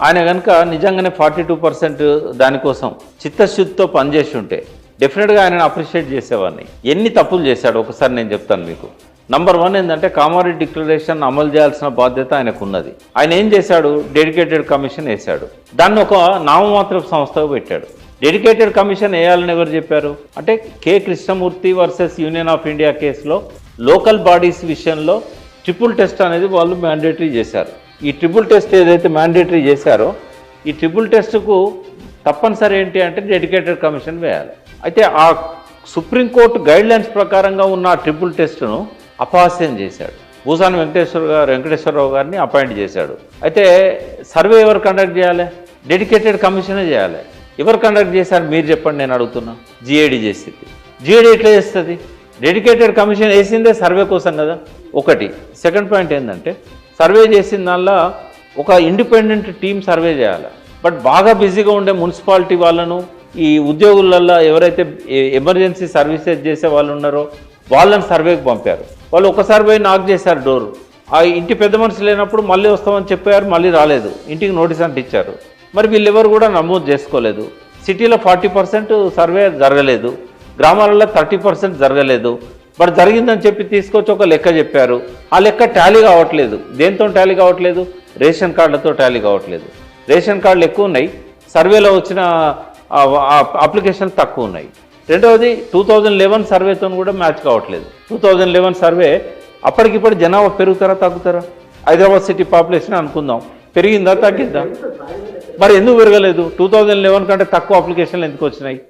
ఆయన కనుక నిజంగానే 42% దానికోసం చిత్తశుద్ధితో పనిచేసి ఉంటే డెఫినెట్గా ఆయనను అప్రిషియేట్ చేసేవాడిని. ఎన్ని తప్పులు చేశాడు ఒకసారి నేను చెప్తాను మీకు. నంబర్ 1 ఏంటంటే కామారెడ్డి డిక్లరేషన్ అమలు చేయాల్సిన బాధ్యత ఆయనకు ఉన్నది. ఆయన ఏం చేశాడు? డెడికేటెడ్ కమిషన్ వేశాడు. దాన్ని ఒక నామమాత్రపు సంస్థగా పెట్టాడు. డెడికేటెడ్ కమిషన్ వేయాలని ఎవరు చెప్పారు అంటే K Krishnamurthy versus union of India కేసులో లోకల్ బాడీస్ విషయంలో ట్రిపుల్ టెస్ట్ అనేది వాళ్ళు మ్యాండేటరీ చేశారు. ఈ ట్రిపుల్ టెస్ట్ ఏదైతే మ్యాండేటరీ చేశారో ఈ ట్రిపుల్ టెస్ట్కు తప్పనిసరి ఏంటి అంటే డెడికేటెడ్ కమిషన్ వేయాలి. అయితే ఆ సుప్రీంకోర్టు గైడ్లైన్స్ ప్రకారంగా ఉన్న ఆ ట్రిపుల్ టెస్ట్ను అపహాస్యం చేశాడు. భూసాని వెంకటేశ్వరరావు గారిని అపాయింట్ చేశాడు. అయితే సర్వే ఎవరు కండక్ట్ చేయాలి? డెడికేటెడ్ కమిషనే చేయాలి. ఎవరు కండక్ట్ చేశారు మీరు చెప్పండి, నేను అడుగుతున్నా. జిఏడి చేసింది. జిఏడి ఎట్లా చేస్తుంది? డెడికేటెడ్ కమిషన్ వేసిందే సర్వే కోసం కదా. ఒకటి. సెకండ్ పాయింట్ ఏంటంటే సర్వే చేసిన దానిలో ఒక ఇండిపెండెంట్ టీం సర్వే చేయాలి. బట్ బాగా బిజీగా ఉండే మున్సిపాలిటీ వాళ్ళను ఈ ఉద్యోగులలో ఎవరైతే ఎమర్జెన్సీ సర్వీసెస్ చేసే వాళ్ళు ఉన్నారో వాళ్ళని సర్వేకి పంపారు. వాళ్ళు ఒకసారి పోయి నాక్ చేశారు డోరు. ఆ ఇంటి పెద్ద మనుషులు లేనప్పుడు మళ్ళీ వస్తామని చెప్పారు, మళ్ళీ రాలేదు. ఇంటికి నోటీస్ అంటే ఇచ్చారు. మరి వీళ్ళెవరు కూడా నమోదు చేసుకోలేదు. సిటీలో 40% సర్వే జరగలేదు, గ్రామాలలో 30% జరగలేదు. బట్ జరిగిందని చెప్పి తీసుకొచ్చి ఒక లెక్క చెప్పారు. ఆ లెక్క టాలీ కావట్లేదు. దేంతో టాలీ కావట్లేదు? రేషన్ కార్డులతో టాలీ కావట్లేదు. రేషన్ కార్డులు ఎక్కువ ఉన్నాయి, సర్వేలో వచ్చిన అప్లికేషన్ తక్కువ ఉన్నాయి. రెండవది 2011 సర్వేతో కూడా మ్యాచ్ కావట్లేదు. 2011 సర్వే అప్పటికిప్పుడు జనాభా పెరుగుతారా తగ్గుతారా? హైదరాబాద్ సిటీ పాపులేషన్ అనుకుందాం, పెరిగిందా తగ్గిందా? మరి ఎందుకు పెరగలేదు? 2011 కంటే తక్కువ అప్లికేషన్లు ఎందుకు వచ్చినాయి?